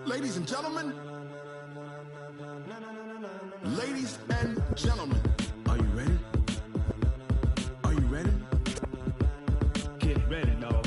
Ladies and gentlemen, are you ready? Are you ready? Get ready, dog.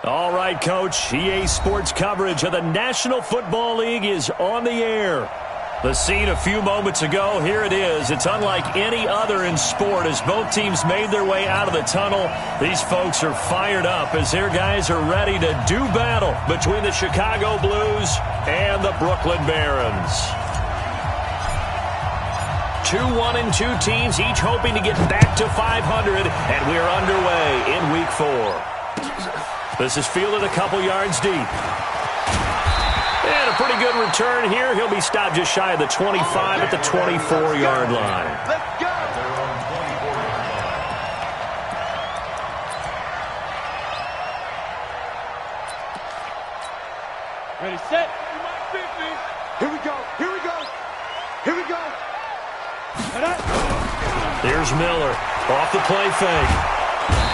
All right, Coach. EA Sports coverage of the National Football League is on the air. The scene a few moments ago, here it is. It's unlike any other in sport as both teams made their way out of the tunnel. These folks are fired up as their guys are ready to do battle between the Chicago Blues and the Brooklyn Barons. 2-1-2 teams, each hoping to get back to 500, and we're underway in Week 4. This is fielded a couple yards deep. And a pretty good return here. He'll be stopped just shy of the 25 at the 24-yard line. Let's go. Ready, set. Here we go. Here we go. Here we go. There's Miller off the play fake.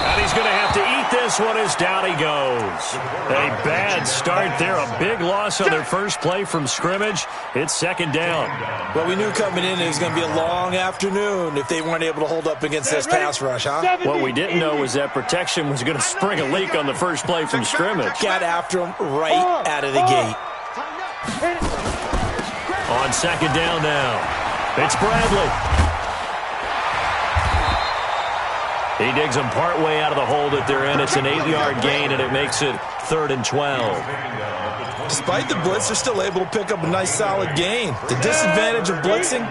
And he's going to have to eat this one as down he goes. A bad start there. A big loss on their first play from scrimmage. It's second down. Well, we knew coming in it was going to be a long afternoon if they weren't able to hold up against this pass rush, huh? What we didn't know was that protection was going to spring a leak on the first play from scrimmage. Got after him right out of the gate. On second down now, it's Bradley. He digs them partway out of the hole that they're in. It's an 8-yard gain, and it makes it 3rd and 12. Despite the blitz, they're still able to pick up a nice, solid gain. The disadvantage of blitzing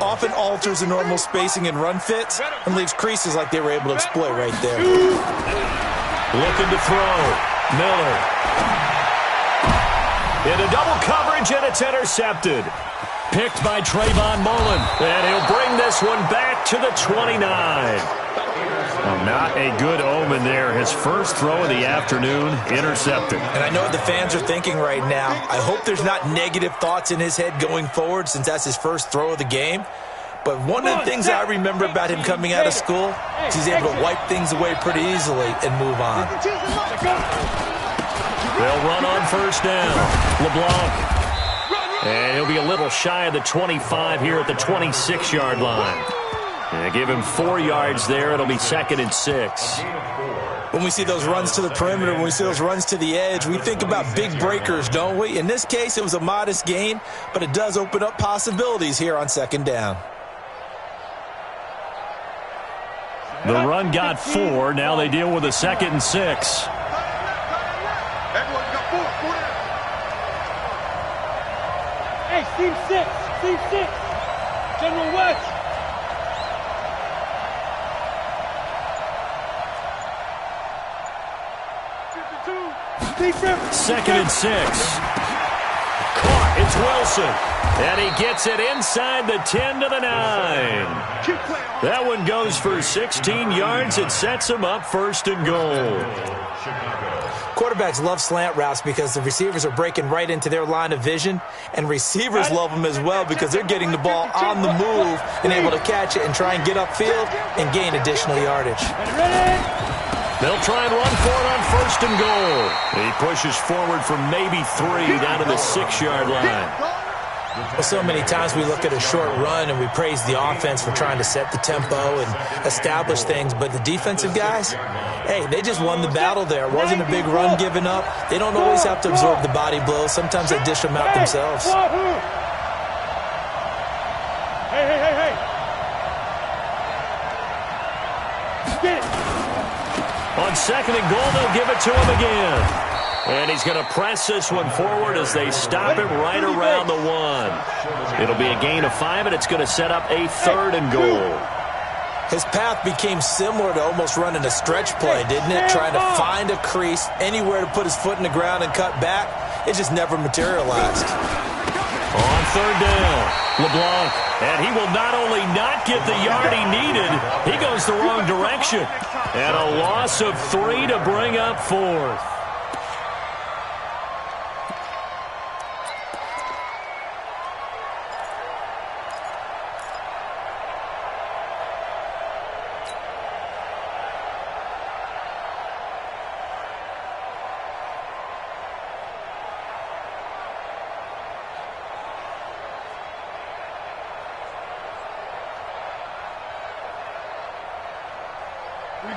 often alters the normal spacing and run fits and leaves creases like they were able to exploit right there. Looking to throw. Miller. Into double coverage, and it's intercepted. Picked by Trayvon Mullen, and he'll bring this one back to the 29. Well, not a good omen there. His first throw of the afternoon, intercepted. And I know what the fans are thinking right now. I hope there's not negative thoughts in his head going forward since that's his first throw of the game. But one of the things I remember about him coming out of school is he's able to wipe things away pretty easily and move on. They'll run on first down. LeBlanc. And he'll be a little shy of the 25 here at the 26-yard line. And give him 4 yards there. It'll be 2nd and 6. When we see those runs to the perimeter, when we see those runs to the edge, we think about big breakers, don't we? In this case, it was a modest gain, but it does open up possibilities here on second down. The run got 4. Now they deal with a 2nd and 6. Hey, Team 6. General West. Second and 6. Caught. It's Wilson. And he gets it inside the 10 to the 9. That one goes for 16 yards. It sets him up 1st and goal. Quarterbacks love slant routes because the receivers are breaking right into their line of vision, and receivers love them as well because they're getting the ball on the move and able to catch it and try and get upfield and gain additional yardage. They'll try and run for it on 1st and goal. He pushes forward for maybe 3 down to the 6-yard line. Well, so many times we look at a short run and we praise the offense for trying to set the tempo and establish things, but the defensive guys, hey, they just won the battle there. It wasn't a big run given up. They don't always have to absorb the body blows. Sometimes they dish them out themselves. Hey. Get it. On 2nd and goal, they'll give it to him again. And he's going to press this one forward as they stop him right around the 1. It'll be a gain of 5, and it's going to set up a 3rd and goal. His path became similar to almost running a stretch play, didn't it? Trying to find a crease, anywhere to put his foot in the ground and cut back. It just never materialized. On third down. LeBlanc, and he will not only not get the yard he needed, he goes the wrong direction. And a loss of 3 to bring up fourth.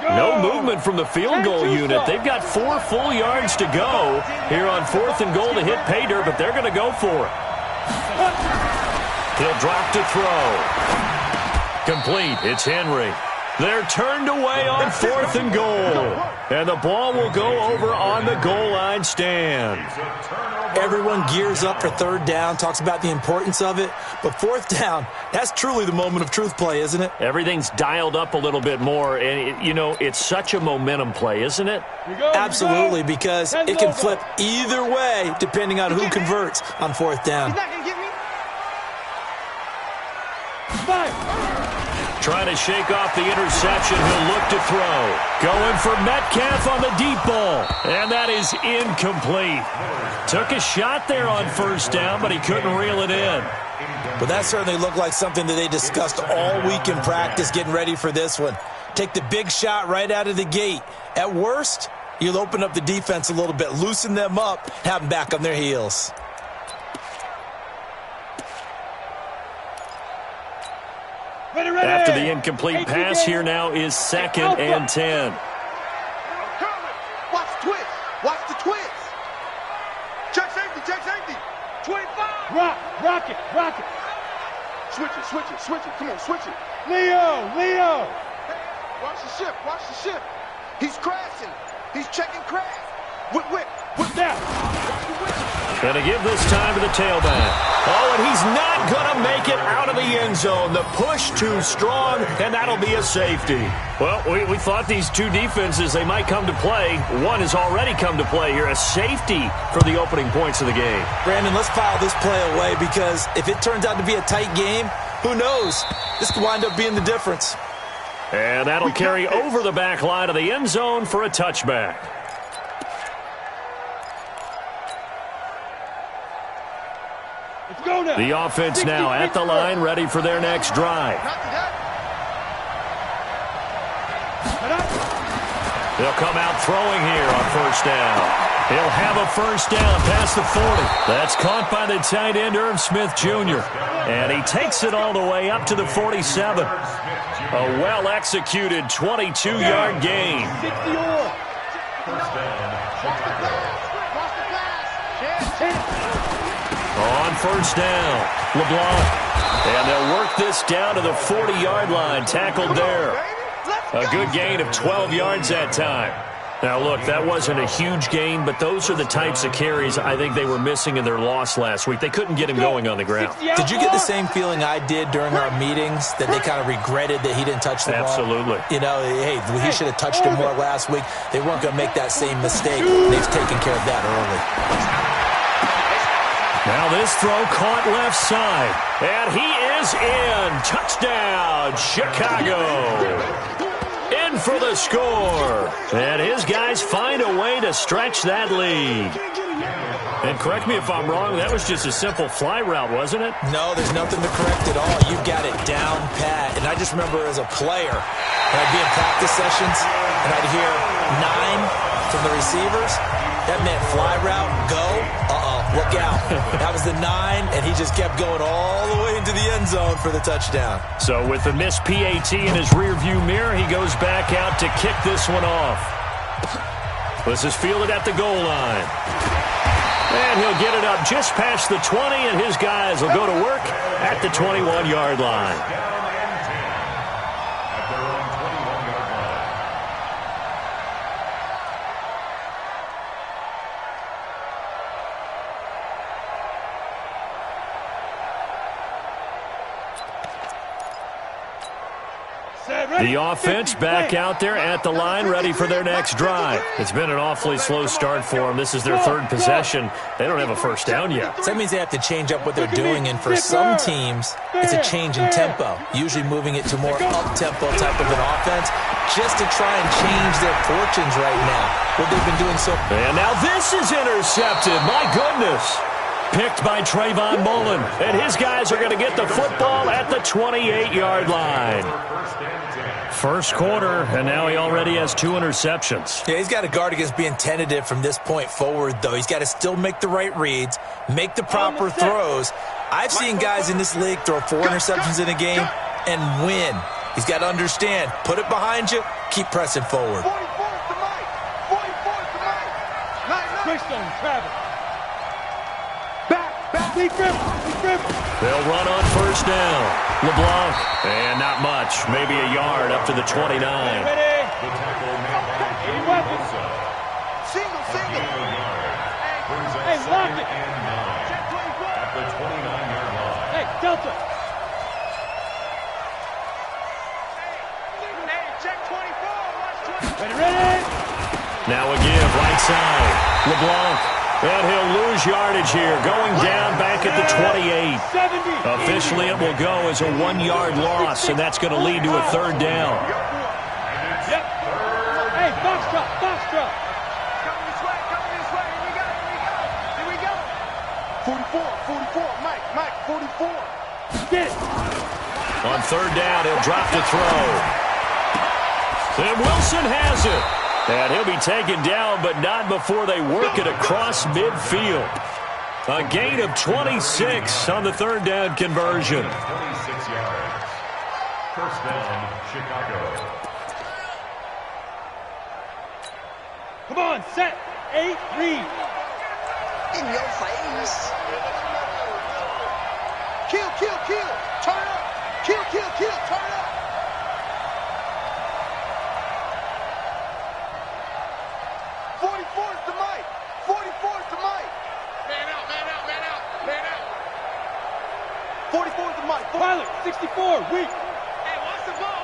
No movement from the field goal unit. They've got 4 full yards to go here on 4th and goal to hit pay dirt, but they're going to go for it. He'll drop to throw. Complete. It's Henry. They're turned away on 4th and goal. And the ball will go over on the goal line stand. Everyone gears up for third down, talks about the importance of it. But fourth down, that's truly the moment of truth play, isn't it? Everything's dialed up a little bit more. And, it's such a momentum play, isn't it? Absolutely, because it can flip either way depending on who converts on fourth down. Trying to shake off the interception. He'll look to throw. Going for Metcalf on the deep ball. And that is incomplete. Took a shot there on first down, but he couldn't reel it in. But that certainly looked like something that they discussed all week in practice getting ready for this one. Take the big shot right out of the gate. At worst, you'll open up the defense a little bit, loosen them up, have them back on their heels. After the incomplete pass, here now is 2nd and 10. Watch the twist. Watch the twist. Check safety. Check safety. 25. Rock it. Switch it. Come on, switch it. Leo. Watch the shift. He's crashing. He's checking crash. Whip down. Gonna give this time to the tailback. Oh, and he's not gonna make it out of the end zone. The push too strong, and that'll be a safety. Well, we thought these two defenses, they might come to play. One has already come to play here. A safety for the opening points of the game. Brandon, let's file this play away because if it turns out to be a tight game, who knows? This could wind up being the difference. And that'll carry over the back line of the end zone for a touchback. The offense now at the line, ready for their next drive. They'll come out throwing here on first down. He'll have a first down past the 40. That's caught by the tight end, Irv Smith Jr. And he takes it all the way up to the 47. A well-executed 22-yard gain. On first down, LeBlanc. And they'll work this down to the 40-yard line, tackled there. A good gain of 12 yards that time. Now, look, that wasn't a huge gain, but those are the types of carries I think they were missing in their loss last week. They couldn't get him going on the ground. Did you get the same feeling I did during our meetings, that they kind of regretted that he didn't touch the ball? Absolutely. You know, hey, he should have touched him more last week. They weren't going to make that same mistake. They've taken care of that early. Now this throw caught left side. And he is in. Touchdown, Chicago. In for the score. And his guys find a way to stretch that lead. And correct me if I'm wrong, that was just a simple fly route, wasn't it? No, there's nothing to correct at all. You've got it down pat. And I just remember as a player, when I'd be in practice sessions, and I'd hear 9 from the receivers. That meant fly route, go, look out. That was the 9, and he just kept going all the way into the end zone for the touchdown. So with the missed PAT in his rearview mirror, he goes back out to kick this one off. This is fielded at the goal line. And he'll get it up just past the 20, and his guys will go to work at the 21-yard line. The offense back out there at the line, ready for their next drive. It's been an awfully slow start for them. This is their third possession. They don't have a first down yet. So that means they have to change up what they're doing, and for some teams, it's a change in tempo, usually moving it to more up-tempo type of an offense, just to try and change their fortunes right now, what they've been doing so. And now this is intercepted. My goodness. Picked by Trayvon Mullen. And his guys are going to get the football at the 28-yard line. First quarter, and now he already has 2 interceptions. Yeah, he's got to guard against being tentative from this point forward, though. He's got to still make the right reads, make the proper throws. I've seen guys in this league throw 4 interceptions in a game and win. He's got to understand, put it behind you, keep pressing forward. 44 to Mike. 44 to Mike. Keystone, Travis. Back. They'll run on first down. LeBlanc, and not much, maybe a yard up to the 29. Single. Hey, lock it. At the 29-yard line. Hey, Delta. Ready. Now a give, right side. LeBlanc. And he'll lose yardage here, going down back at the 28. 70. Officially, it will go as a 1-yard loss, and that's going to lead to a third down. Yep. Hey, box truck. Coming this way. Here we go. 44. Mike, 44. Get it. On third down, he'll drop to throw. And Wilson has it. And he'll be taken down, but not before they work it across midfield. A gain of 26 on the third down conversion. 26 yards. First down, Chicago. Come on, set. 8, read. In your face. Kill. Turn up. Kill. Turn up. 44's to Mike. 44's to Mike. Man out. 44's to Mike. Pilot, 64, weak. Hey, watch the ball.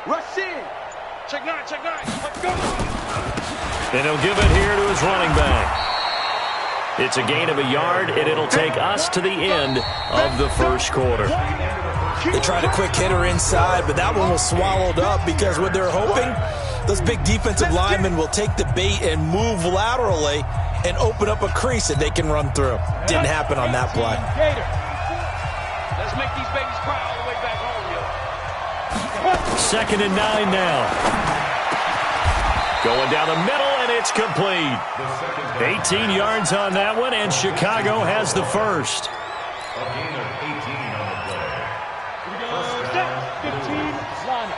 Rush in. Check nine. Let's go. And he'll give it here to his running back. It's a gain of a yard, and it'll take us to the end of the first quarter. They tried a quick hitter inside, but that one was swallowed up because what they're hoping, those big defensive linemen will take the bait and move laterally and open up a crease that they can run through. Didn't happen on that play. Let's make these babies cry all the way back home, yo. 2nd and 9 now. Going down the middle, and it's complete. 18 yards on that one, and Chicago has the first. A gain of 18 on the play. 15 line.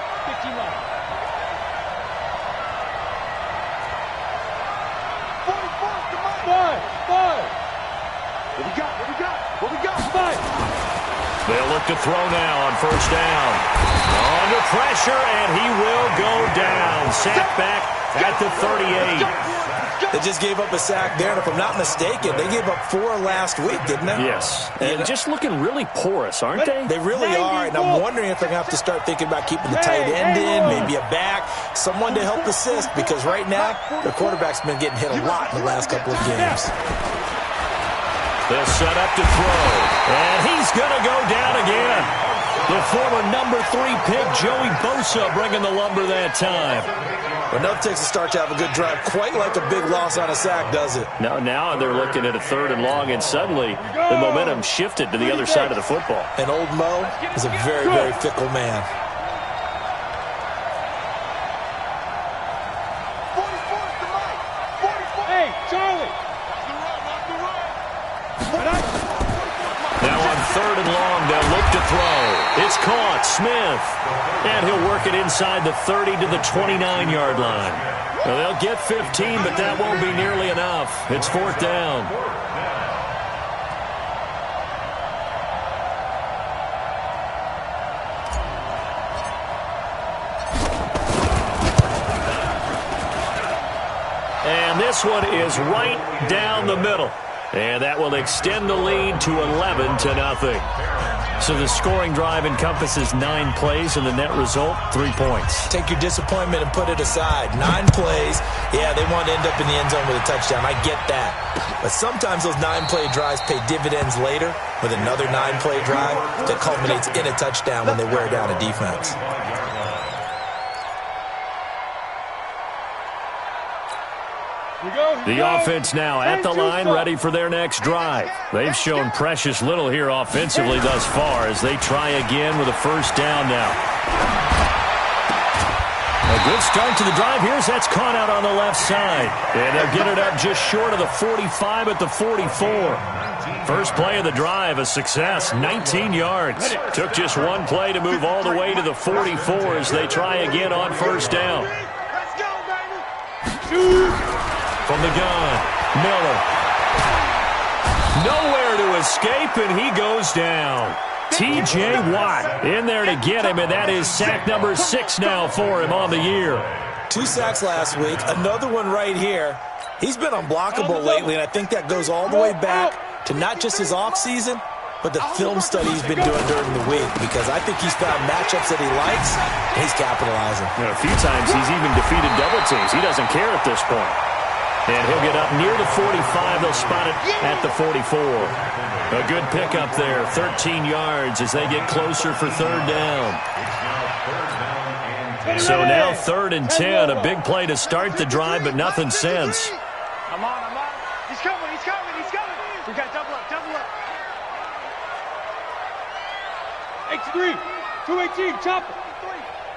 44's to Mike. 5. What we got? 5. They'll look to throw now on first down. Under pressure, and he will go down. Sack back at the 38. They just gave up a sack there, and if I'm not mistaken, they gave up 4 last week, didn't they? Yes. And just looking really porous, aren't they? They really are, and I'm wondering if they're going to have to start thinking about keeping the tight end in, maybe a back, someone to help assist, because right now, their quarterback's been getting hit a lot in the last couple of games. They'll set up to throw, and he's going to go down again. The former number 3 pick, Joey Bosa, bringing the lumber that time. But enough takes a start to have a good drive, quite like a big loss on a sack, does it? Now they're looking at a 3rd and long, and suddenly the momentum shifted to the other side of the football. And old Mo is a very, very fickle man. 44's to Mike. 44. Hey, Charlie. Now on 3rd and long, they'll look to throw. It's caught, Smith. And he'll work it inside the 30 to the 29-yard line. Well, they'll get 15, but that won't be nearly enough. It's 4th down. And this one is right down the middle. And that will extend the lead to 11-0. So the scoring drive encompasses 9 plays, and the net result, 3 points. Take your disappointment and put it aside. 9 plays. Yeah, they want to end up in the end zone with a touchdown. I get that. But sometimes those 9-play drives pay dividends later with another 9-play drive that culminates in a touchdown when they wear down a defense. The offense now at the line, ready for their next drive. They've shown precious little here offensively thus far as they try again with a first down now. A good start to the drive. That's caught out on the left side. And they'll get it up just short of the 45 at the 44. First play of the drive, a success, 19 yards. Took just one play to move all the way to the 44 as they try again on first down. From the gun, Miller. Nowhere to escape, and he goes down. T.J. Watt in there to get him, and that is sack number 6 now for him on the year. 2 sacks last week, another one right here. He's been unblockable lately, and I think that goes all the way back to not just his offseason, but the film study he's been doing during the week, because I think he's found matchups that he likes, and he's capitalizing. A few times he's even defeated double teams. He doesn't care at this point. And he'll get up near the 45. They'll spot it at the 44. A good pickup there, 13 yards as they get closer for third down. So now 3rd and 10. A big play to start the drive, but nothing since. I'm on. He's coming. We got double up. X3, 218, chopper.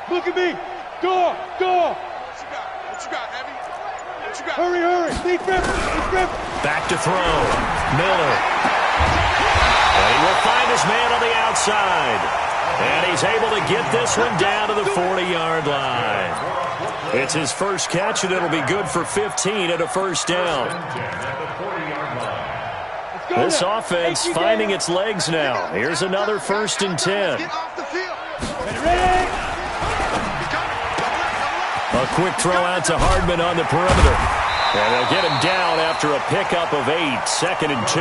Look at me. Door. What you got, Heavy? Hurry. Lead grip. Back to throw. Miller. And he will find his man on the outside. And he's able to get this one down to the 40-yard line. It's his first catch, and it'll be good for 15 at a first down. This offense finding its legs now. Here's another 1st and 10. A quick throw out to Hardman on the perimeter. And they'll get him down after a pickup of 8. 2nd and 2.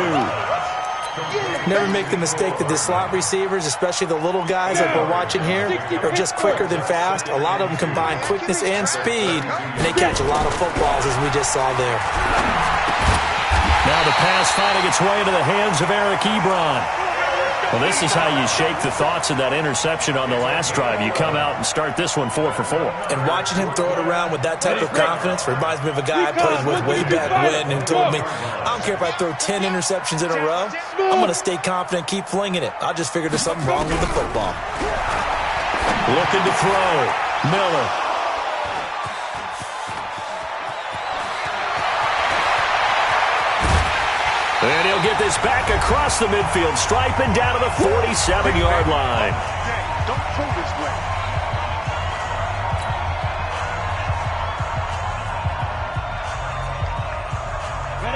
Never make the mistake that the slot receivers, especially the little guys like we're watching here, are just quicker than fast. A lot of them combine quickness and speed, and they catch a lot of footballs, as we just saw there. Now the pass finding its way into the hands of Eric Ebron. Well, this is how you shake the thoughts of that interception on the last drive. You come out and start this one 4 for 4. And watching him throw it around with that type of confidence reminds me of a guy I played with way back when who told me, I don't care if I throw 10 interceptions in a row, I'm going to stay confident, keep flinging it. I just figured there's something wrong with the football. Looking to throw. Miller. And he'll get this back across the midfield stripe and down to the 47-yard line. Don't throw this way.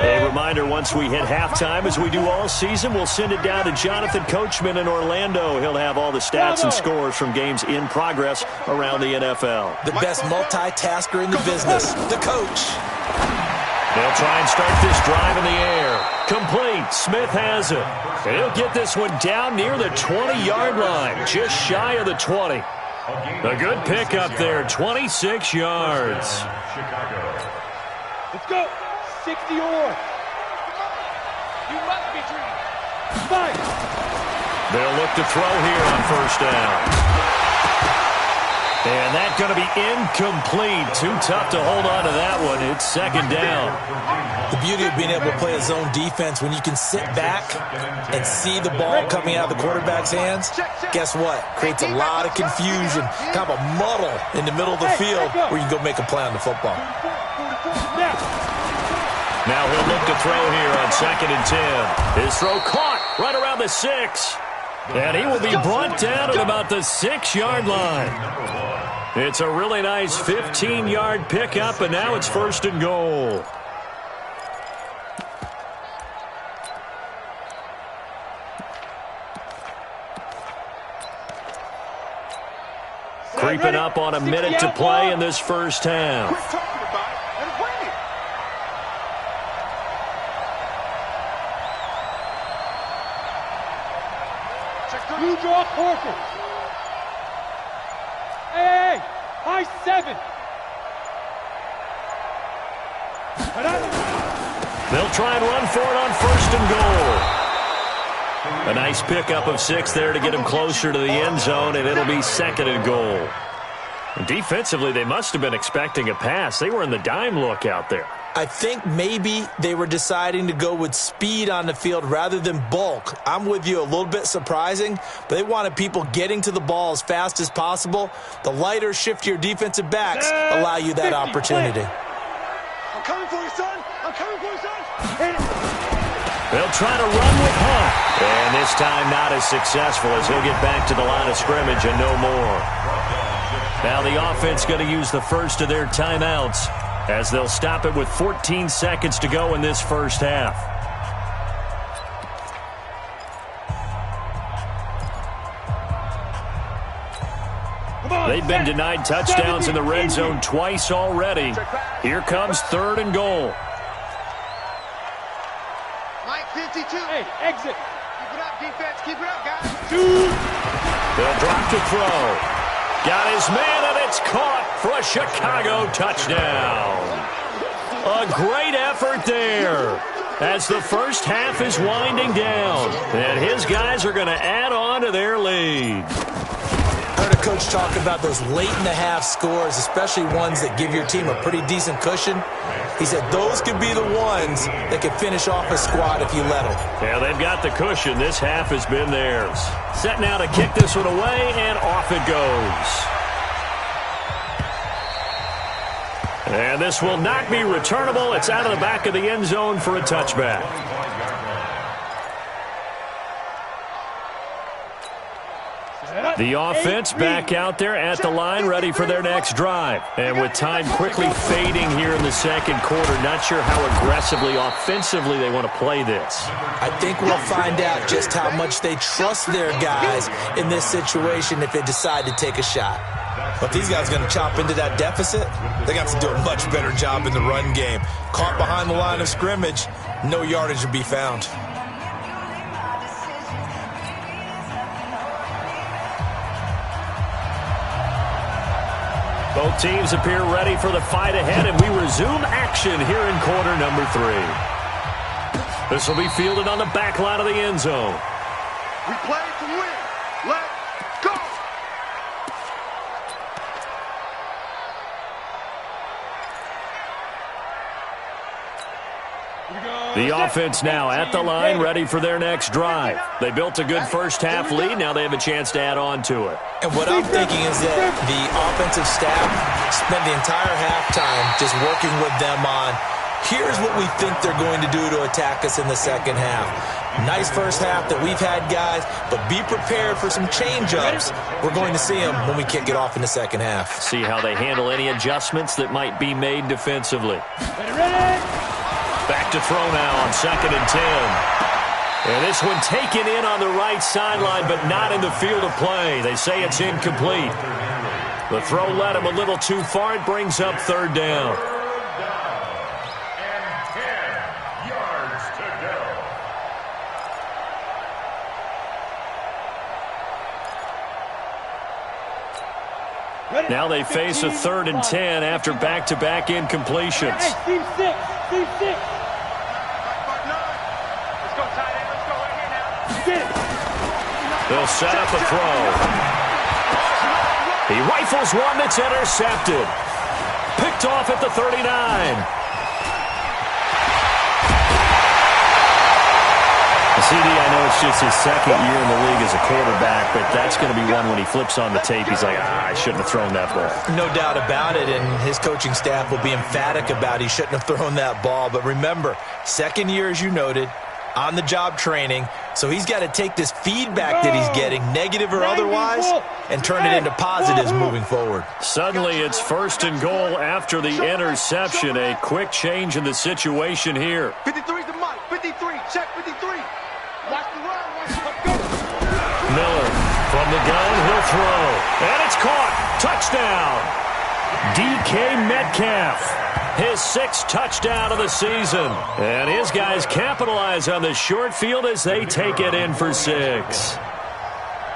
A reminder, once we hit halftime, as we do all season, we'll send it down to Jonathan Coachman in Orlando. He'll have all the stats and scores from games in progress around the NFL. The best multitasker in the business, the coach. They'll try and start this drive in the air. Complete. Smith has it. And he'll get this one down near the 20-yard line, just shy of the 20. A good pickup there, 26 yards. Let's go. 60 or. You must be dreaming. Fight. They'll look to throw here on first down. And that's going to be incomplete. Too tough to hold on to that one. It's 2nd down. The beauty of being able to play a zone defense when you can sit back and see the ball coming out of the quarterback's hands, guess what? Creates a lot of confusion, kind of a muddle in the middle of the field where you can go make a play on the football. Now he'll look to throw here on 2nd and 10. His throw caught right around the 6. And he will be brought down at about the 6-yard line. It's a really nice 15-yard pickup, and now it's 1st and goal. Creeping up on a minute to play in this first half. Quit talking about it and win it. Check the Horford. Hey, high 7. They'll try and run for it on 1st and goal. A nice pickup of 6 there to get him closer to the end zone, and it'll be 2nd and goal. And defensively, they must have been expecting a pass. They were in the dime look out there. I think maybe they were deciding to go with speed on the field rather than bulk. I'm with you, a little bit surprising, but they wanted people getting to the ball as fast as possible. The lighter, shiftier defensive backs allow you that opportunity. I'm coming for you, son. I'm coming for you, son. They'll try to run with Hunt. And this time not as successful as he'll get back to the line of scrimmage and no more. Now the offense going to use the first of their timeouts as they'll stop it with 14 seconds to go in this first half. They've been denied touchdowns in the red zone twice already. Here comes 3rd and goal. Mike 52. Hey, exit. Keep it up, defense. Keep it up, guys. They'll drop to throw. Got his man, and it's caught for a Chicago touchdown. A great effort there as the first half is winding down. And his guys are going to add on to their lead. I heard a coach talk about those late-in-the-half scores, especially ones that give your team a pretty decent cushion. He said those could be the ones that could finish off a squad if you let them. Yeah, they've got the cushion. This half has been theirs. Set now to kick this one away, and off it goes. And this will not be returnable. It's out of the back of the end zone for a touchback. The offense back out there at the line, ready for their next drive. And with time quickly fading here in the second quarter, not sure how aggressively, offensively they want to play this. I think we'll find out just how much they trust their guys in this situation if they decide to take a shot. But these guys are going to chop into that deficit. They got to do a much better job in the run game. Caught behind the line of scrimmage, no yardage will be found. Both teams appear ready for the fight ahead, and we resume action here in quarter number 3. This will be fielded on the back line of the end zone. We play to win. Let's go. The offense now at the line, ready for their next drive. They built a good first-half lead. Now they have a chance to add on to it. And what I'm thinking is that the offensive staff spent the entire halftime just working with them on, here's what we think they're going to do to attack us in the second half. Nice first half that we've had, guys, but be prepared for some change-ups. We're going to see them when we kick it off in the second half. See how they handle any adjustments that might be made defensively. Back to throw now on 2nd and 10. And this one taken in on the right sideline, but not in the field of play. They say it's incomplete. The throw led him a little too far. It brings up 3rd down. And 10 yards to go. Now they face a 3rd and 10 after back-to-back incompletions. Hey, team 6. Team 6. Let's go, tight end. Let's go right here now. Get it. They'll set up a throw. He rifles one that's intercepted. Picked off at the 39. CD, I know it's just his 2nd year in the league as a quarterback, but that's going to be one when he flips on the tape. He's like, I shouldn't have thrown that ball. No doubt about it, and his coaching staff will be emphatic about he shouldn't have thrown that ball. But remember, 2nd year, as you noted, on-the-job training, so he's got to take this feedback that he's getting, negative or otherwise, and turn it into positives moving forward. Suddenly, it's 1st and goal after the interception. A quick change in the situation here. 53's the mic. 53. Check 53. Watch the run. Let's go. Miller from the gun, he'll throw. And it's caught. Touchdown. DK Metcalf. His 6th touchdown of the season. And his guys capitalize on the short field as they take it in for 6.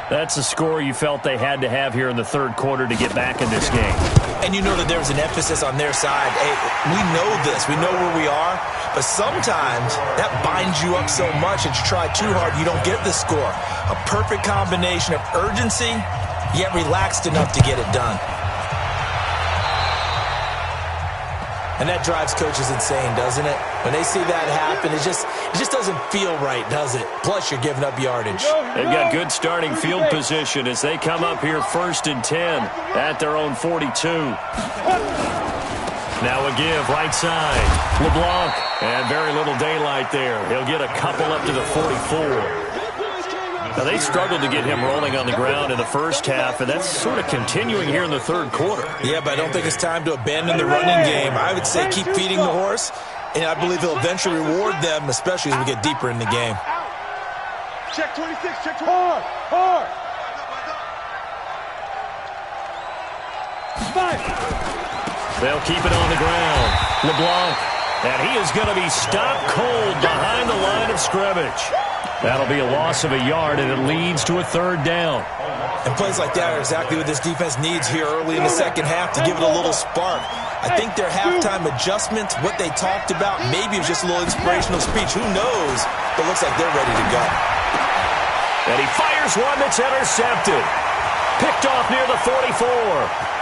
That's the score you felt they had to have here in the third quarter to get back in this game. And you know that there was an emphasis on their side. Hey, we know this. We know where we are. But sometimes that binds you up so much that you try too hard, you don't get the score. A perfect combination of urgency, yet relaxed enough to get it done. And that drives coaches insane, doesn't it? When they see that happen, it just doesn't feel right, does it? Plus, you're giving up yardage. They've got good starting field position as they come up here 1st and 10 at their own 42. Now a give, right side. LeBlanc, and very little daylight there. He'll get a couple up to the 44. Now, they struggled to get him rolling on the ground in the first half, and that's sort of continuing here in the third quarter. Yeah, but I don't think it's time to abandon the running game. I would say keep feeding the horse, and I believe he'll eventually reward them, especially as we get deeper in the game. Check 26, check 20. Hard. They'll keep it on the ground. LeBlanc, and he is going to be stopped cold behind the line of scrimmage. That'll be a loss of a yard, and it leads to a third down. And plays like that are exactly what this defense needs here early in the second half to give it a little spark. I think their halftime adjustment, what they talked about, maybe it was just a little inspirational speech. Who knows? But it looks like they're ready to go. And he fires one that's intercepted. Picked off near the 44.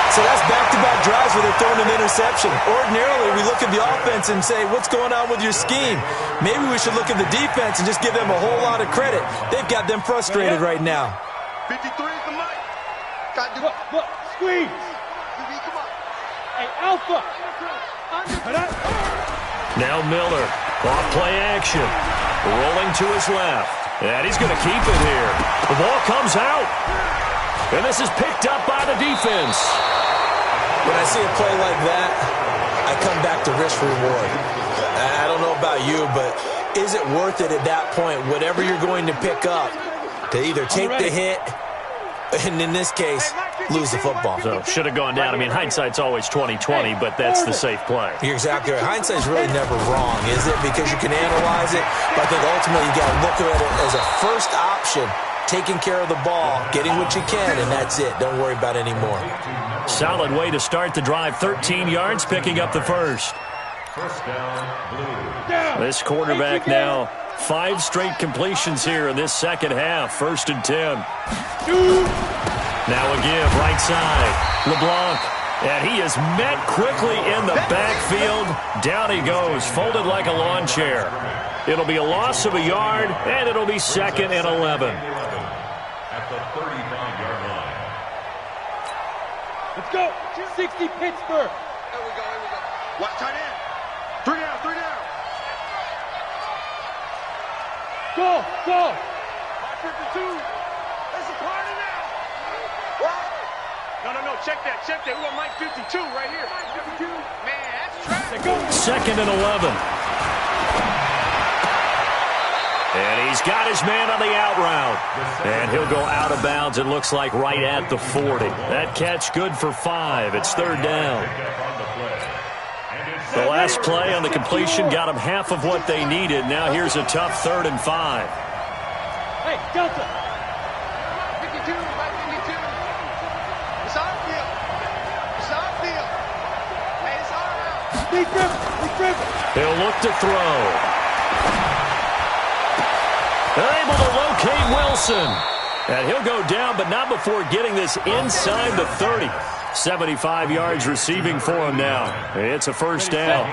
So that's back-to-back drives where they're throwing an interception. Ordinarily, we look at the offense and say, what's going on with your scheme? Maybe we should look at the defense and just give them a whole lot of credit. They've got them frustrated right now. 53 is the mic. Got to look, squeeze. Come on. Hey, Alpha. Now Miller, off play action. Rolling to his left. And he's going to keep it here. The ball comes out. And this is picked up by the defense. When I see a play like that, I come back to risk-reward. I don't know about you, but is it worth it at that point, whatever you're going to pick up, to either take the hit, and in this case, lose the football? So, should have gone down. I mean, hindsight's always 20/20, but that's the safe play. You're exactly right. Hindsight's really never wrong, is it? Because you can analyze it, but I think ultimately you got to look at it as a first option. Taking care of the ball, getting what you can, and that's it. Don't worry about any more. Solid way to start the drive. 13 yards, picking up the first. First down, blue. This quarterback now, 5 straight completions here in this second half. 1st and 10. Now a give, right side. LeBlanc, and he is met quickly in the backfield. Down he goes, folded like a lawn chair. It'll be a loss of a yard, and it'll be 2nd and 11. At the 35-yard line. Let's go. 60 Pittsburgh. Here we go. Watch tight end. 3 down. Go. 52. There's a party now. No. Check that. We got Mike 52 right here. Mike 52. Man, that's trash. 2nd and 11. And he's got his man on the out route. And he'll go out of bounds, it looks like, right at the 40. That catch good for 5. It's 3rd down. The last play on the completion got them half of what they needed. Now here's a tough 3rd and 5. Hey, Delta. 52, Mike 52. It's our field. Hey, it's our route. Big grip. He'll look to throw. Able to locate Wilson. And he'll go down, but not before getting this inside the 30. 75 yards receiving for him now. It's a 1st down.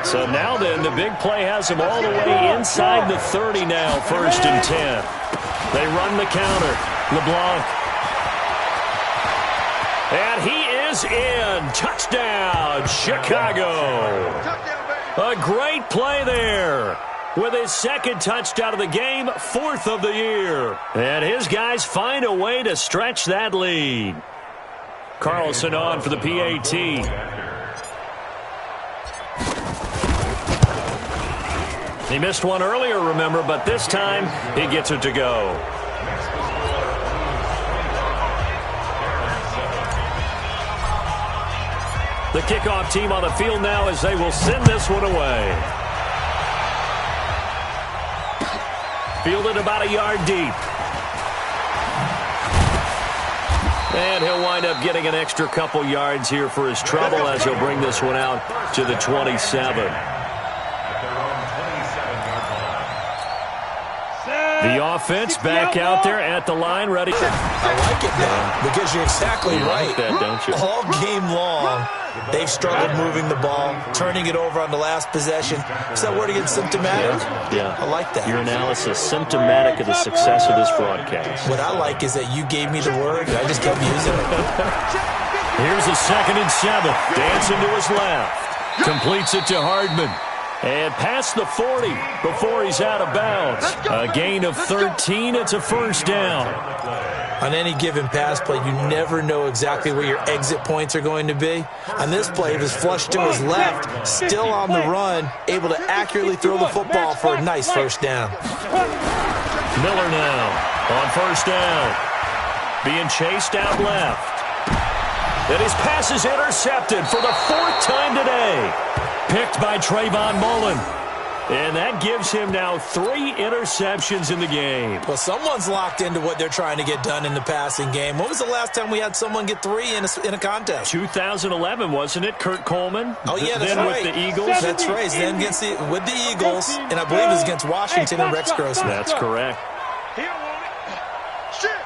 So now then, the big play has him all the way inside the 30 now, 1st and 10. They run the counter. LeBlanc. And he is in. Touchdown, Chicago. A great play there. With his 2nd touchdown of the game, 4th of the year. And his guys find a way to stretch that lead. Carlson on for the PAT. He missed one earlier, remember, but this time he gets it to go. The kickoff team on the field now as they will send this one away. fielded about a yard deep. And he'll wind up getting an extra couple yards here for his trouble as he'll bring this one out to the 27. The offense back out there at the line, ready. I like it now because you're exactly right. Like that, don't you? All game long, they've struggled moving the ball, turning it over on the last possession. Is that word again, symptomatic? Yeah. I like that. Your analysis, symptomatic of the success of this broadcast. What I like is that you gave me the word, and I just kept using it. Here's a 2nd and 7. Dancing to his left. Completes it to Hardman. And past the 40 before he's out of bounds. A gain of 13. It's a first down. On any given pass play, you never know exactly where your exit points are going to be. On this play, it was flushed to his left, still on the run, able to accurately throw the football for a nice first down. Miller now on first down. Being chased out left. And his pass is intercepted for the 4th time today. Picked by Trayvon Mullen. And that gives him now 3 interceptions in the game. Well, someone's locked into what they're trying to get done in the passing game. When was the last time we had someone get 3 in a contest? 2011, wasn't it, Kurt Coleman? Oh, yeah, that's then right. With the Eagles? That's right. Then with the Eagles, and I believe it was against Washington and Rex Grossman. That's correct. He don't want it. Shit.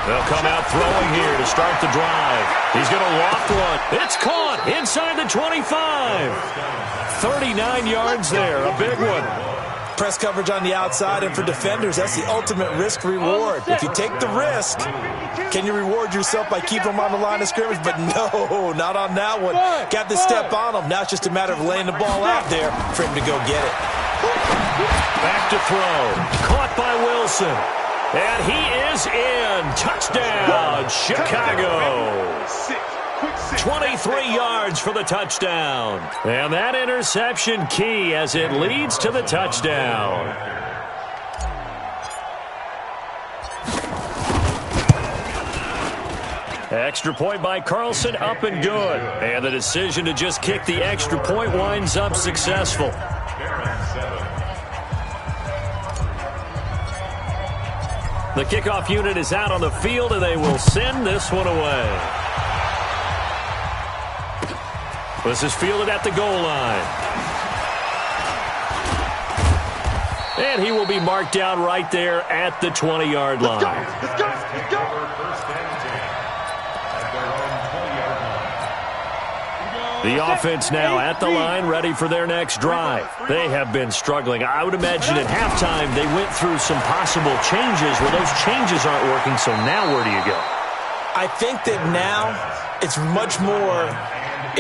They'll come out throwing here to start the drive. He's going to loft one. It's caught inside the 25. 39 yards there, a big one. Press coverage on the outside, and for defenders, that's the ultimate risk-reward. If you take the risk, can you reward yourself by keeping them on the line of scrimmage? But no, not on that one. Got to step on them. Now it's just a matter of laying the ball out there for him to go get it. Back to throw. Caught by Wilson. And he is in. Touchdown, Chicago. 23 yards for the touchdown. And that interception key as it leads to the touchdown. Extra point by Carlson, up and good. And the decision to just kick the extra point winds up successful. The kickoff unit is out on the field, and they will send this one away. This is fielded at the goal line. And he will be marked down right there at the 20-yard line. Let's go. The offense now at the line, ready for their next drive. They have been struggling. I would imagine at halftime they went through some possible changes. Well, those changes aren't working, so now where do you go? I think that now it's much more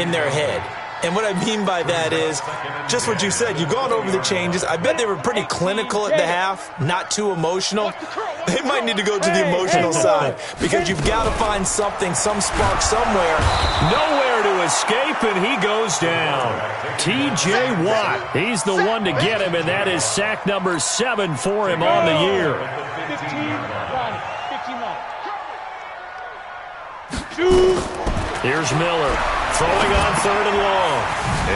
in their head. And what I mean by that is just what you said. You've gone over the changes. I bet they were pretty clinical at the half, not too emotional. They might need to go to the emotional side because you've got to find something, some spark somewhere. Nowhere to escape, and he goes down. T.J. Watt, he's the one to get him, and that is sack number 7 for him on the year. 15, Here's Miller. Throwing on 3rd and long.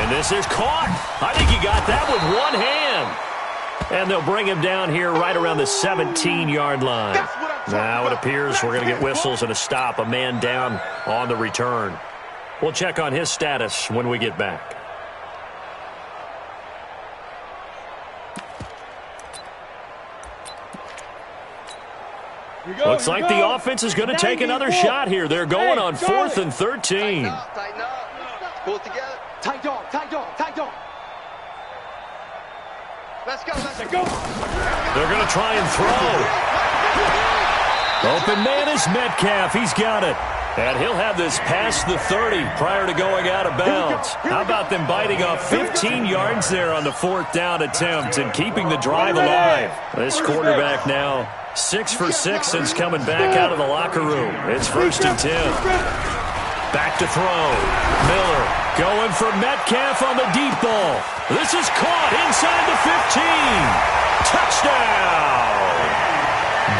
And this is caught. I think he got that with one hand. And they'll bring him down here right around the 17-yard line. Now it appears we're going to get whistles and a stop. A man down on the return. We'll check on his status when we get back. Looks like the offense is going to take another shot here. They're going on 4th and 13. Tighten up. Pull it together. tight dog. Let's go. They're going to try and throw. Open man is Metcalf. He's got it. And he'll have this past the 30 prior to going out of bounds. How about them biting off 15 yards there on the 4th down attempt and keeping the drive alive? This quarterback now 6 for 6 since coming back out of the locker room. It's 1st and 10. Back to throw. Miller going for Metcalf on the deep ball. This is caught inside the 15. Touchdown!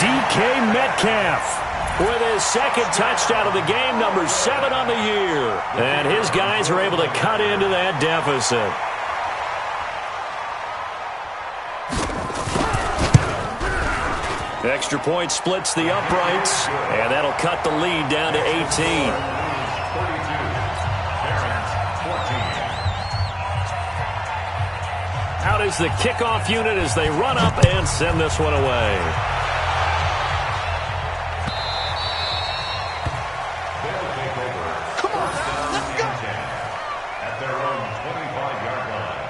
DK Metcalf with his 2nd touchdown of the game, number 7 on the year. And his guys are able to cut into that deficit. Extra point splits the uprights, and that'll cut the lead down to 18. Out is the kickoff unit as they run up and send this one away. Come on, let's go. At their own 25-yard line.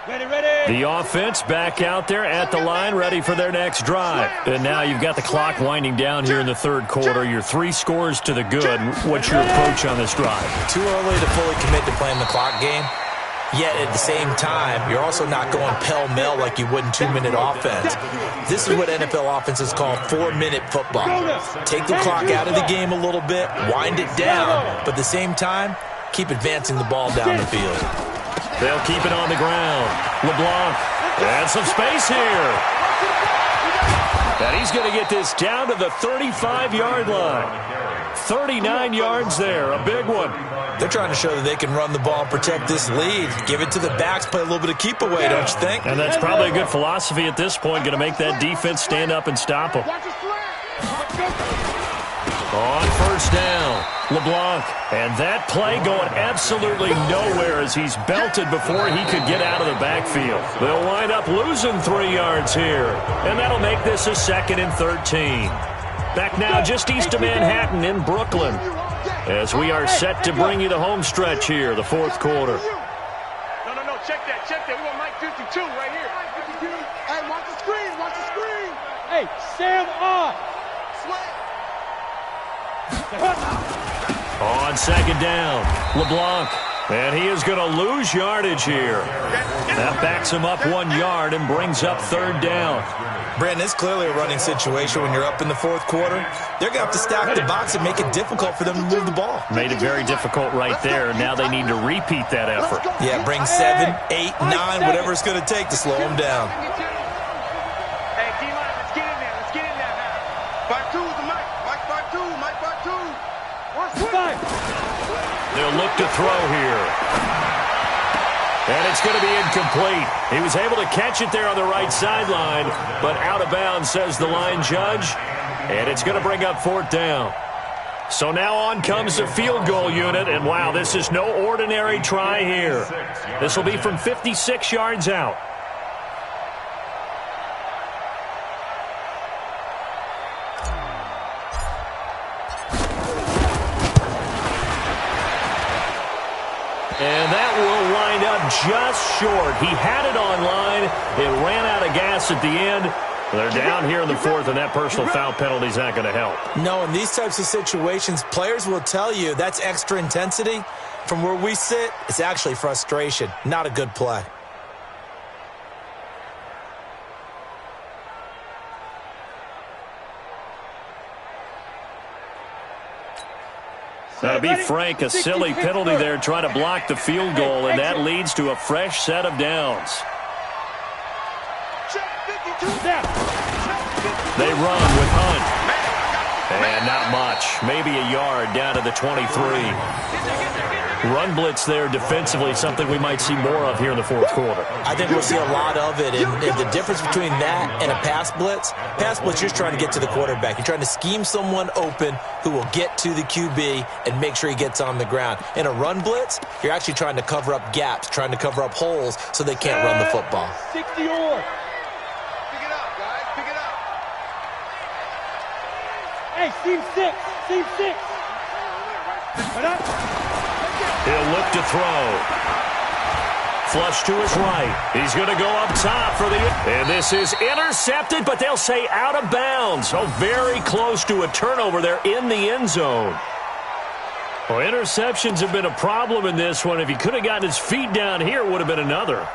Ready. The offense back out there at the line, ready for their next drive. And now you've got the clock winding down here in the third quarter. You're 3 scores to the good. What's your approach on this drive? Too early to fully commit to playing the clock game. Yet at the same time, you're also not going pell-mell like you would in 2-minute offense. This is what NFL offenses call 4-minute football. Take the clock out of the game a little bit, wind it down, but at the same time, keep advancing the ball down the field. They'll keep it on the ground. LeBlanc, and some space here. And he's going to get this down to the 35-yard line. 39 yards there, a big one. They're trying to show that they can run the ball and protect this lead. Give it to the backs, play a little bit of keep away, don't you think? And that's probably a good philosophy at this point, going to make that defense stand up and stop them. On first down, LeBlanc. And that play going absolutely nowhere as he's belted before he could get out of the backfield. They'll wind up losing 3 yards here. And that'll make this a 2nd and 13. Back now just east of Manhattan in Brooklyn, as we are set to bring you the home stretch here, the fourth quarter. No, check that. We want Mike 52 right here. Hey, watch the screen. Hey, Sam on. On second down, LeBlanc. And he is going to lose yardage here. That backs him up 1 yard and brings up third down. Brandon, it's clearly a running situation when you're up in the fourth quarter. They're going to have to stack the box and make it difficult for them to move the ball. Made it very difficult right there. Now they need to repeat that effort. Yeah, bring 7, 8, 9, whatever it's going to take to slow them down. Hey, D-line, let's get in there now. 5-2 is the Mike. Mike 5-2. They'll look to throw here. And it's going to be incomplete. He was able to catch it there on the right sideline, but out of bounds, says the line judge. And it's going to bring up fourth down. So now on comes the field goal unit. And wow, this is no ordinary try here. This will be from 56 yards out. And that will wind up just short. He had it on line. It ran out of gas at the end. They're down here in the fourth, and that personal foul penalty is not going to help. No, in these types of situations, players will tell you that's extra intensity. From where we sit, it's actually frustration. Not a good play. To be frank, a silly penalty there trying to block the field goal, and that leads to a fresh set of downs. They run with Hunt. And not much. Maybe a yard down to the 23. Run blitz there defensively, something we might see more of here in the fourth quarter. I think we'll see a lot of it. And the difference between that and a pass blitz, you're just trying to get to the quarterback. You're trying to scheme someone open who will get to the QB and make sure he gets on the ground. In a run blitz, you're actually trying to cover up gaps, trying to cover up holes so they can't run the football. 60 or. Pick it up, guys. Pick it up. Hey, seam six. What up? He'll look to throw. Flush to his right. He's going to go up top for the... And this is intercepted, but they'll say out of bounds. Oh, very close to a turnover there in the end zone. Well, interceptions have been a problem in this one. If he could have gotten his feet down here, it would have been another.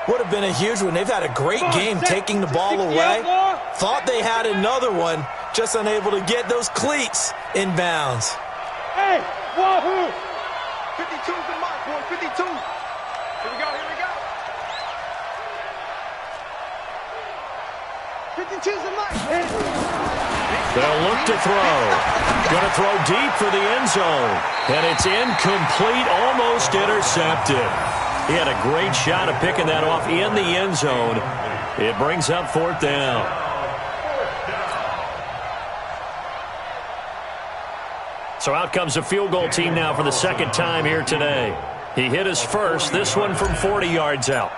Would have been a huge one. They've had a great game taking the ball away. Thought they had another one, just unable to get those cleats in bounds. Hey, wahoo! 52's the mark, boy. 52. Here we go. 52's the mark. They'll look to throw. Going to throw deep for the end zone. And it's incomplete, almost intercepted. He had a great shot of picking that off in the end zone. It brings up 4th down. So out comes the field goal team now for the second time here today. He hit his first, this one from 40 yards out.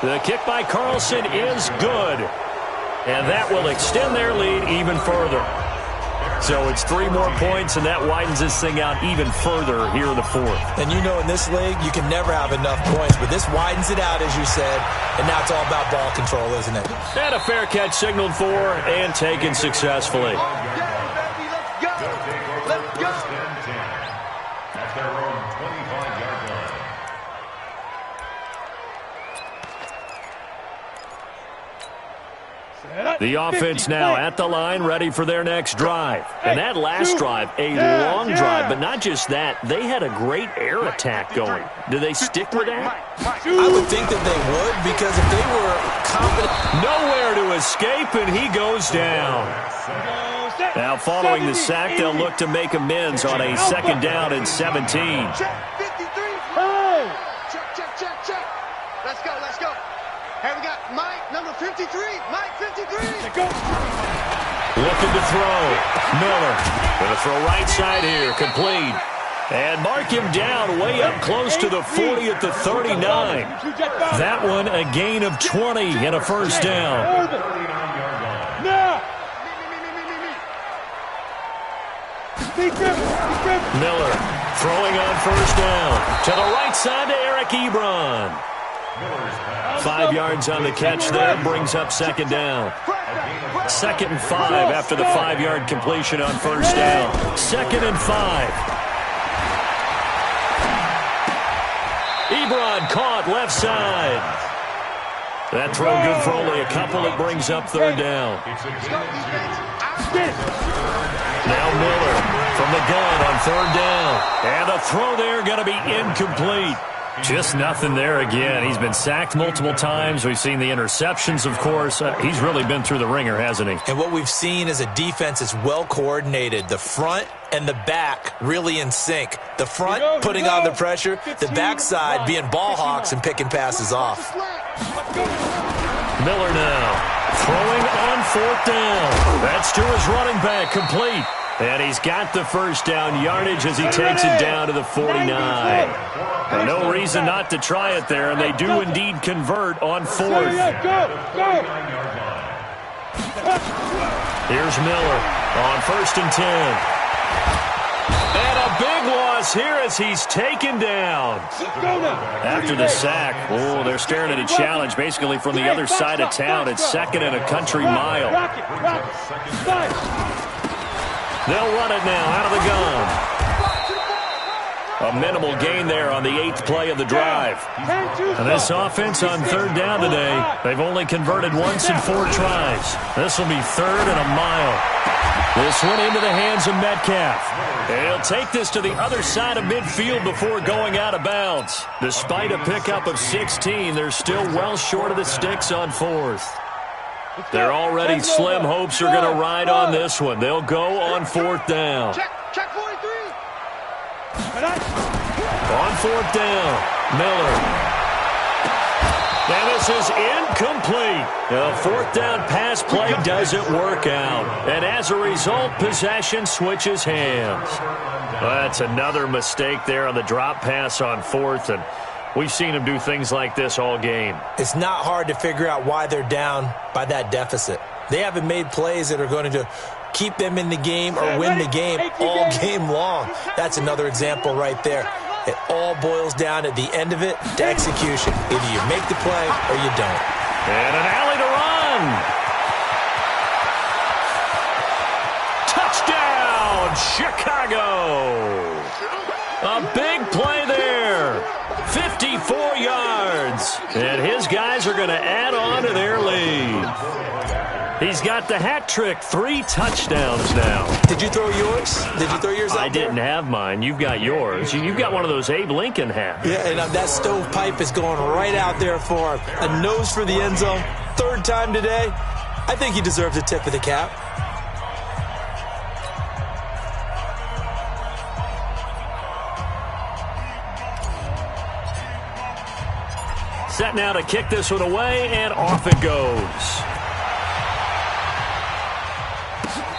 The kick by Carlson is good. And that will extend their lead even further. So it's 3 more points, and that widens this thing out even further here in the 4th. And you know in this league, you can never have enough points, but this widens it out, as you said, and now it's all about ball control, isn't it? And a fair catch signaled for and taken successfully. The offense now at the line, ready for their next drive. And that last drive, a long drive, but not just that. They had a great air attack going. Do they stick with that? I would think that they would, because if they were confident. Nowhere to escape, and he goes down. Now, following the sack, they'll look to make amends on a 2nd down and 17. Check, 53. Check. Let's go. Hey, we got Mike, number 53. Mike, 53. Looking to throw. Miller going to throw right side here, complete. And mark him down way up close to the 40 at the 39. That one a gain of 20 and a 1st down. Miller throwing on 1st down. To the right side to Eric Ebron. 5 yards on the catch there, brings up 2nd down. 2nd and 5 after the 5-yard completion on 1st down. 2nd and 5. Ebron caught left side. That throw good for only a couple. It brings up 3rd down. Now Miller from the gun on 3rd down. And the throw there going to be incomplete. Just nothing there again. He's been sacked multiple times. We've seen the interceptions, of course. He's really been through the ringer, hasn't he? And what we've seen is a defense that's well coordinated. The front and the back really in sync. The front putting on the pressure. The backside being ball hawks and picking passes off. Miller now throwing on 4th down. That's to his running back, complete. And he's got the 1st down yardage as he takes it down to the 49. No reason not to try it there, and they do indeed convert on 4th. Here's Miller on 1st and 10. And a big loss here as he's taken down. After the sack, they're staring at a challenge basically from the other side of town. It's 2nd and a country mile. They'll run it now out of the gun. A minimal gain there on the 8th play of the drive. And this offense on 3rd down today, they've only converted once in 4 tries. This will be 3rd and a mile. This one into the hands of Metcalf. He'll take this to the other side of midfield before going out of bounds. Despite a pickup of 16, they're still well short of the sticks on 4th. Their already slim hopes are going to ride on this one. They'll go on 4th down. Check 43. On 4th down, Miller. And this is incomplete. The 4th down pass play doesn't work out. And as a result, possession switches hands. That's another mistake there on the drop pass on 4th. And we've seen him do things like this all game. It's not hard to figure out why they're down by that deficit. They haven't made plays that are going to keep them in the game or win the game all game long. That's another example right there. It all boils down at the end of it to execution. Either you make the play or you don't. And an alley to run. Touchdown, Chicago. A big play there. 54 yards. And his guys are going to add on to their lead. He's got the hat trick, 3 touchdowns now. Did you throw yours? Did you throw yours out I didn't have mine. You've got yours. You've got one of those Abe Lincoln hats. Yeah, and that stovepipe is going right out there for him. A nose for the end zone. 3rd time today. I think he deserves a tip of the cap. Set now to kick this one away, and off it goes.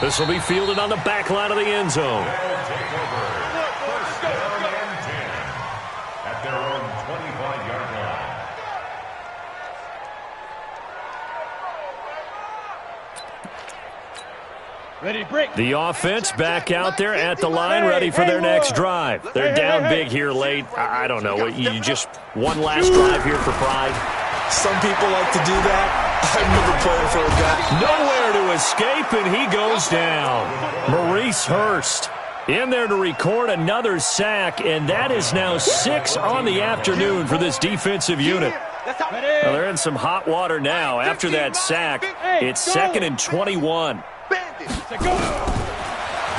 This will be fielded on the back line of the end zone. They'll take over. First down and 10 at their own 25-yard line. Ready, break. The offense back out there at the line, ready for their next drive. They're down big here late. I don't know. You just one last drive here for pride. Some people like to do that. I've never played for a guy. Nowhere to escape, and he goes down. Maurice Hurst in there to record another sack, and that is now 6 on the afternoon for this defensive unit. Well, they're in some hot water now. After that sack, it's 2nd and 21.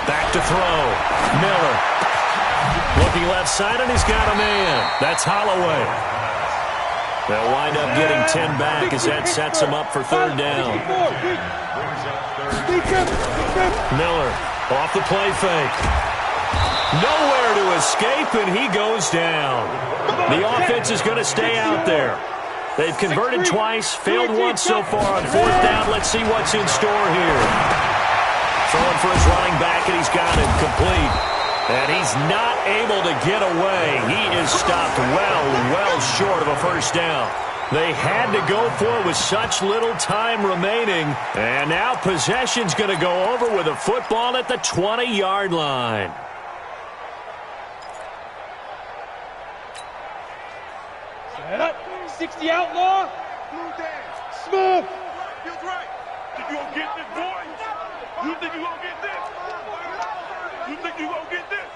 Back to throw. Miller. Looking left side, and he's got a man. That's Holloway. They'll wind up getting 10 back as that sets them up for third down. Miller off the play fake. Nowhere to escape, and he goes down. The offense is going to stay out there. They've converted twice, failed once so far on fourth down. Let's see what's in store here. Throwing for his running back, and he's got him complete. And he's not able to get away. He is stopped well short of a first down. They had to go for it with such little time remaining. And now possession's going to go over with a football at the 20-yard line. Set up. 60 outlaw. Smooth down. Smooth. Feels right. Think you gonna get this, boy? You think you gonna get this? You think you gonna get this?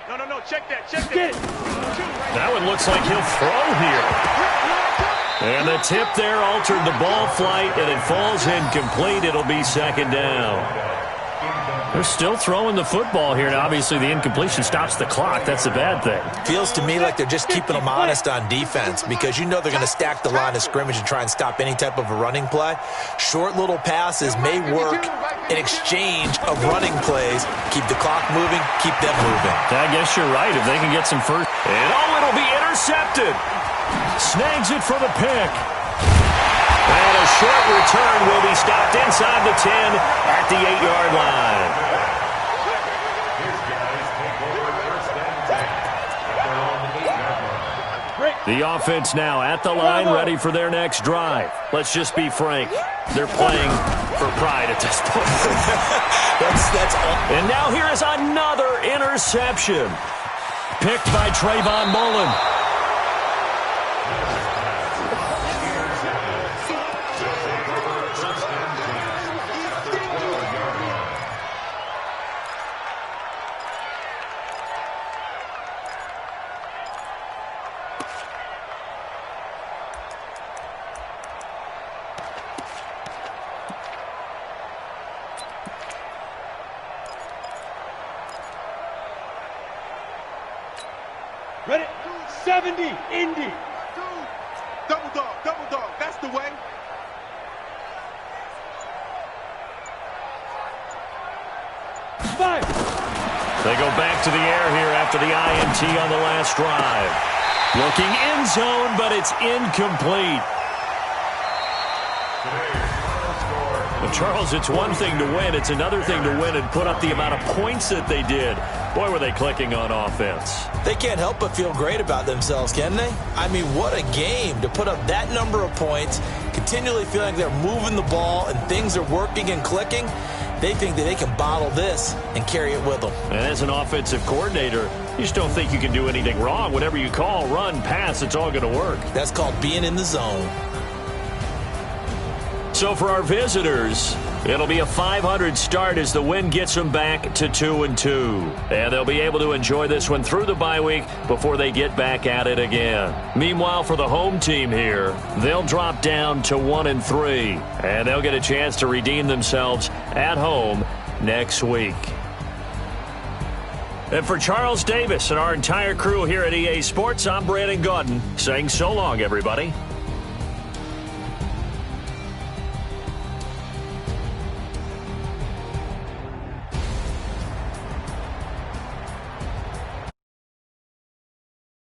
No. Check that. Get it. That one looks like he'll throw here. And the tip there altered the ball flight, and it falls incomplete. It'll be second down. They're still throwing the football here, and obviously the incompletion stops the clock. That's a bad thing. Feels to me like they're just keeping them honest on defense because you know they're going to stack the line of scrimmage and try and stop any type of a running play. Short little passes may work in exchange of running plays. Keep the clock moving, keep them moving. I guess you're right. If they can get some first. And it'll be intercepted. Snags it for the pick. And a short return will be stopped inside the 10 at the 8-yard line. The offense now at the line, ready for their next drive. Let's just be frank. They're playing for pride at this point. That's all. And now here is another interception. Picked by Trayvon Mullen. Ready? 70. Indy. Double dog. That's the way. Five. They go back to the air here after the INT on the last drive. Looking end zone, but it's incomplete. Well, Charles, it's one thing to win. It's another thing to win and put up the amount of points that they did. Boy, were they clicking on offense. They can't help but feel great about themselves, can they? I mean, what a game to put up that number of points, continually feeling like they're moving the ball and things are working and clicking. They think that they can bottle this and carry it with them. And as an offensive coordinator, you just don't think you can do anything wrong. Whatever you call, run, pass, it's all going to work. That's called being in the zone. So for our visitors, it'll be a 500 start as the win gets them back to 2-2. And they'll be able to enjoy this one through the bye week before they get back at it again. Meanwhile, for the home team here, they'll drop down to 1-3. And they'll get a chance to redeem themselves at home next week. And for Charles Davis and our entire crew here at EA Sports, I'm Brandon Gaudin saying so long, everybody.